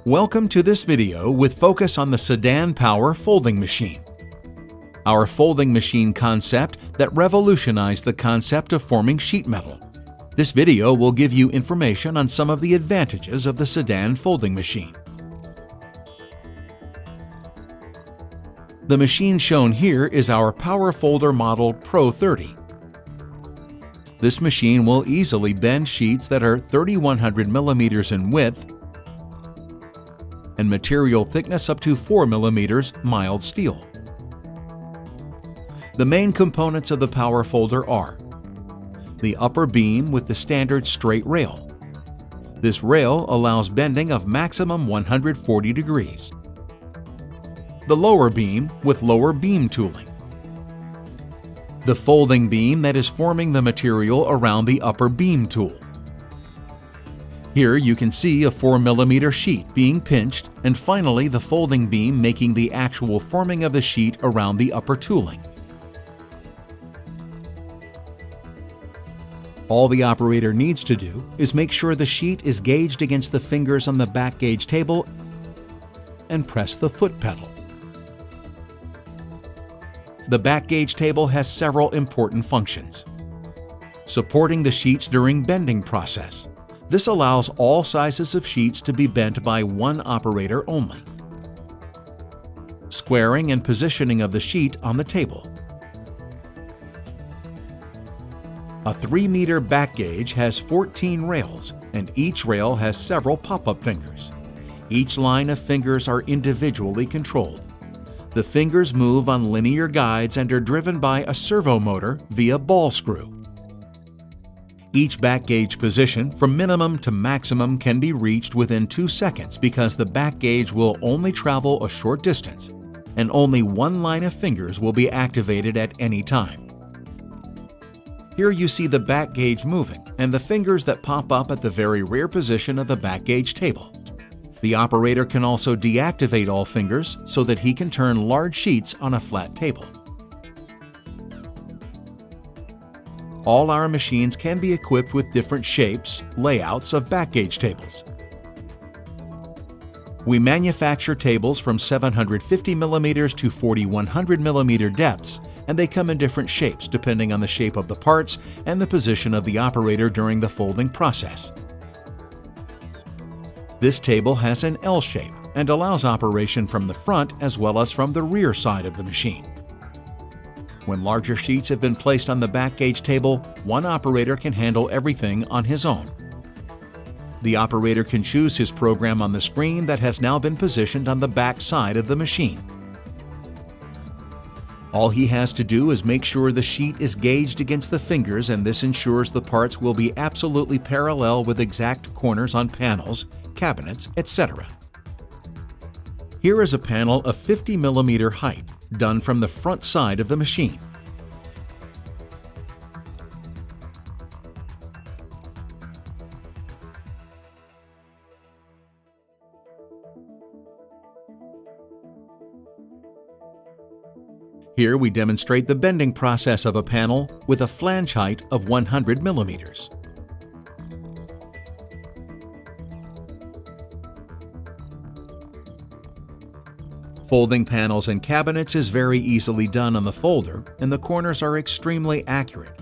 Welcome to this video with focus on the CIDAN Power Folding Machine. Our folding machine concept that revolutionized the concept of forming sheet metal. This video will give you information on some of the advantages of the CIDAN folding machine. The machine shown here is our Power Folder Model Pro 30. This machine will easily bend sheets that are 3,100 millimeters in width and material thickness up to 4 millimeters mild steel. The main components of the power folder are the upper beam with the standard straight rail. This rail allows bending of maximum 140 degrees. The lower beam with lower beam tooling. The folding beam that is forming the material around the upper beam tool. Here you can see a 4 millimeter sheet being pinched, and finally the folding beam making the actual forming of the sheet around the upper tooling. All the operator needs to do is make sure the sheet is gauged against the fingers on the back gauge table and press the foot pedal. The back gauge table has several important functions. Supporting the sheets during bending process. This allows all sizes of sheets to be bent by one operator only. Squaring and positioning of the sheet on the table. A 3-meter back gauge has 14 rails, and each rail has several pop-up fingers. Each line of fingers are individually controlled. The fingers move on linear guides and are driven by a servo motor via ball screw. Each back gauge position from minimum to maximum can be reached within 2 seconds because the back gauge will only travel a short distance and only one line of fingers will be activated at any time. Here you see the back gauge moving and the fingers that pop up at the very rear position of the back gauge table. The operator can also deactivate all fingers so that he can turn large sheets on a flat table. All our machines can be equipped with different shapes, layouts of back gauge tables. We manufacture tables from 750 millimeters to 4,100 millimeter depths, and they come in different shapes depending on the shape of the parts and the position of the operator during the folding process. This table has an L shape and allows operation from the front as well as from the rear side of the machine. When larger sheets have been placed on the back gauge table, one operator can handle everything on his own. The operator can choose his program on the screen that has now been positioned on the back side of the machine. All he has to do is make sure the sheet is gauged against the fingers, and this ensures the parts will be absolutely parallel with exact corners on panels, cabinets, etc. Here is a panel of 50 millimeter height, done from the front side of the machine. Here we demonstrate the bending process of a panel with a flange height of 100 millimeters. Folding panels and cabinets is very easily done on the folder, and the corners are extremely accurate,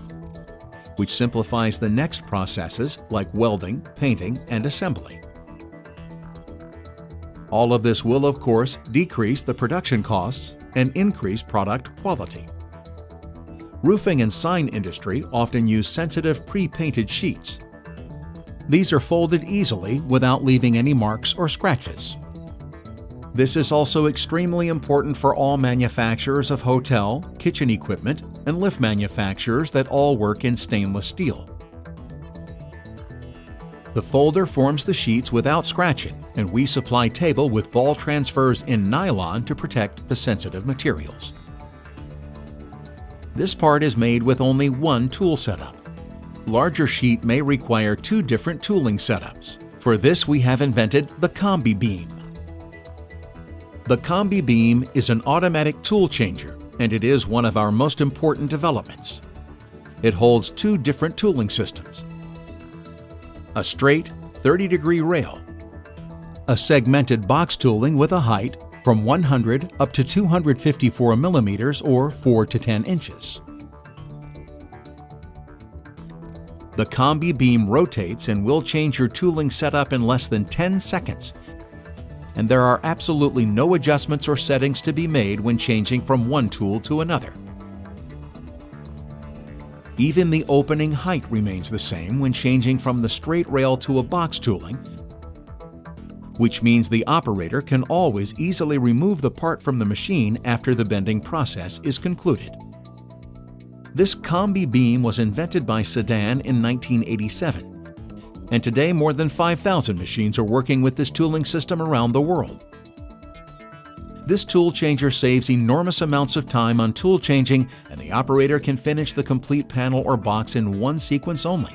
which simplifies the next processes like welding, painting, and assembly. All of this will, of course, decrease the production costs and increase product quality. Roofing and sign industry often use sensitive pre-painted sheets. These are folded easily without leaving any marks or scratches. This is also extremely important for all manufacturers of hotel, kitchen equipment, and lift manufacturers that all work in stainless steel. The folder forms the sheets without scratching, and we supply table with ball transfers in nylon to protect the sensitive materials. This part is made with only one tool setup. Larger sheet may require 2 different tooling setups. For this we have invented the combi beam. The combi beam is an automatic tool changer, and it is one of our most important developments. It holds 2 different tooling systems: a straight 30-degree rail a segmented box tooling with a height from 100 up to 254 millimeters or 4 to 10 inches. The combi beam rotates and will change your tooling setup in less than 10 seconds. And there are absolutely no adjustments or settings to be made when changing from one tool to another. Even the opening height remains the same when changing from the straight rail to a box tooling, which means the operator can always easily remove the part from the machine after the bending process is concluded. This combi beam was invented by CIDAN in 1987, and today more than 5,000 machines are working with this tooling system around the world. This tool changer saves enormous amounts of time on tool changing, and the operator can finish the complete panel or box in one sequence only.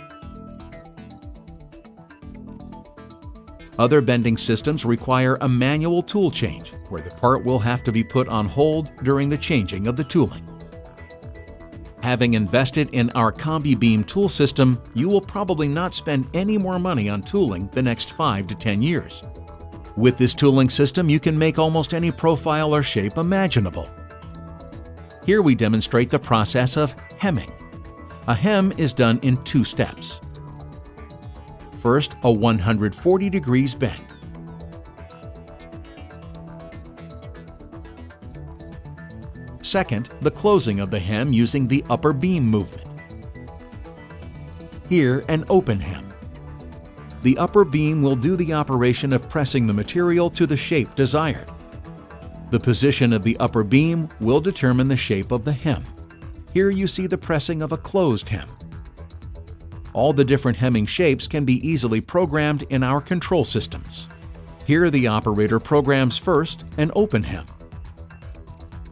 Other bending systems require a manual tool change, where the part will have to be put on hold during the changing of the tooling. Having invested in our combi beam tool system, you will probably not spend any more money on tooling the next 5 to 10 years. With this tooling system, you can make almost any profile or shape imaginable. Here we demonstrate the process of hemming. A hem is done in 2 steps. First, a 140 degrees bend. Second, the closing of the hem using the upper beam movement. Here, an open hem. The upper beam will do the operation of pressing the material to the shape desired. The position of the upper beam will determine the shape of the hem. Here you see the pressing of a closed hem. All the different hemming shapes can be easily programmed in our control systems. Here the operator programs first an open hem,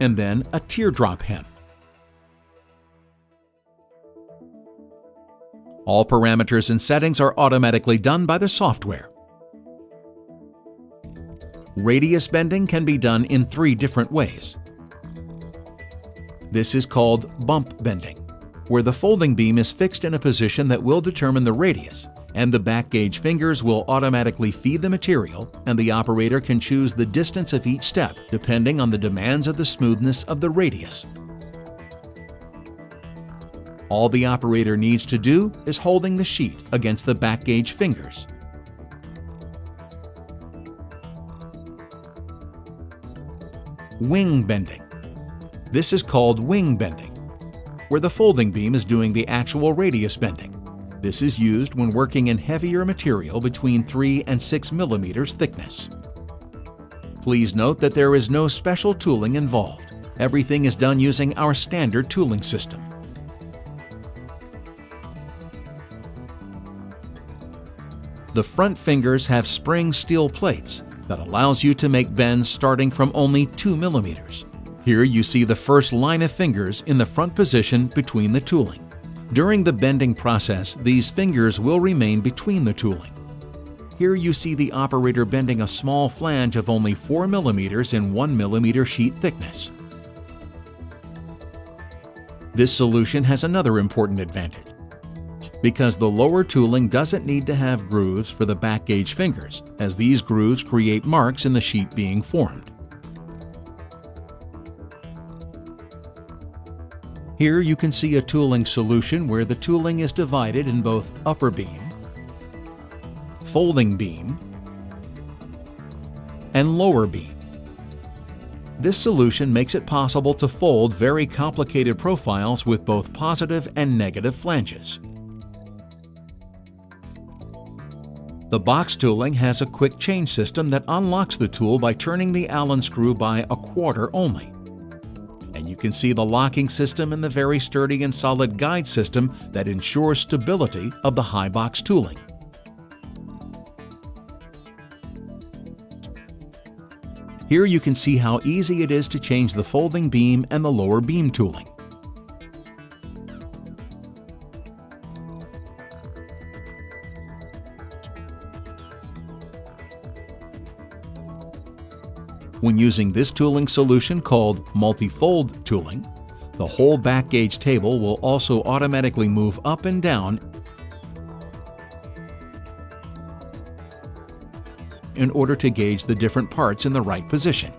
and then a teardrop hem. All parameters and settings are automatically done by the software. Radius bending can be done in 3 different ways. This is called bump bending, where the folding beam is fixed in a position that will determine the radius, and the back gauge fingers will automatically feed the material, and the operator can choose the distance of each step depending on the demands of the smoothness of the radius. All the operator needs to do is holding the sheet against the back gauge fingers. Wing bending. This is called wing bending, where the folding beam is doing the actual radius bending. This is used when working in heavier material between 3 and 6 millimeters thickness. Please note that there is no special tooling involved. Everything is done using our standard tooling system. The front fingers have spring steel plates that allows you to make bends starting from only 2 millimeters. Here you see the first line of fingers in the front position between the tooling. During the bending process, these fingers will remain between the tooling. Here you see the operator bending a small flange of only 4 millimeters in 1 millimeter sheet thickness. This solution has another important advantage, because the lower tooling doesn't need to have grooves for the back gauge fingers, as these grooves create marks in the sheet being formed. Here you can see a tooling solution where the tooling is divided in both upper beam, folding beam, and lower beam. This solution makes it possible to fold very complicated profiles with both positive and negative flanges. The box tooling has a quick change system that unlocks the tool by turning the Allen screw by a quarter only. And you can see the locking system and the very sturdy and solid guide system that ensures stability of the high box tooling. Here you can see how easy it is to change the folding beam and the lower beam tooling. When using this tooling solution called multi-fold tooling, the whole back gauge table will also automatically move up and down in order to gauge the different parts in the right position.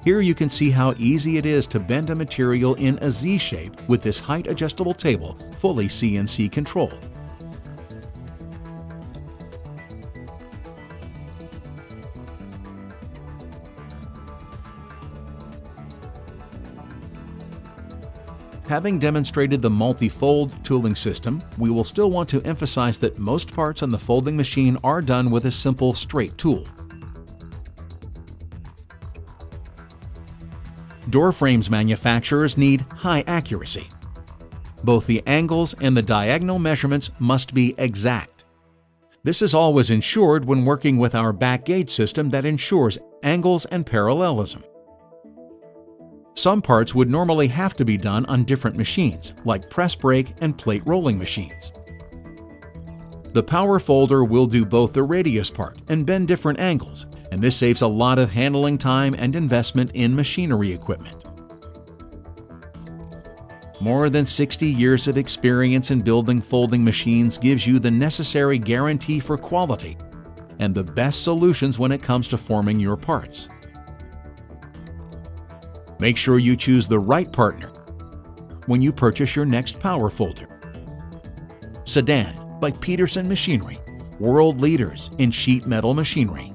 Here you can see how easy it is to bend a material in a Z shape with this height adjustable table, fully CNC controlled. Having demonstrated the multi-fold tooling system, we will still want to emphasize that most parts on the folding machine are done with a simple straight tool. Door frames manufacturers need high accuracy. Both the angles and the diagonal measurements must be exact. This is always ensured when working with our back gauge system that ensures angles and parallelism. Some parts would normally have to be done on different machines, like press brake and plate rolling machines. The power folder will do both the radius part and bend different angles, and this saves a lot of handling time and investment in machinery equipment. More than 60 years of experience in building folding machines gives you the necessary guarantee for quality and the best solutions when it comes to forming your parts. Make sure you choose the right partner when you purchase your next power folder. CIDAN by Peterson Machinery, world leaders in sheet metal machinery.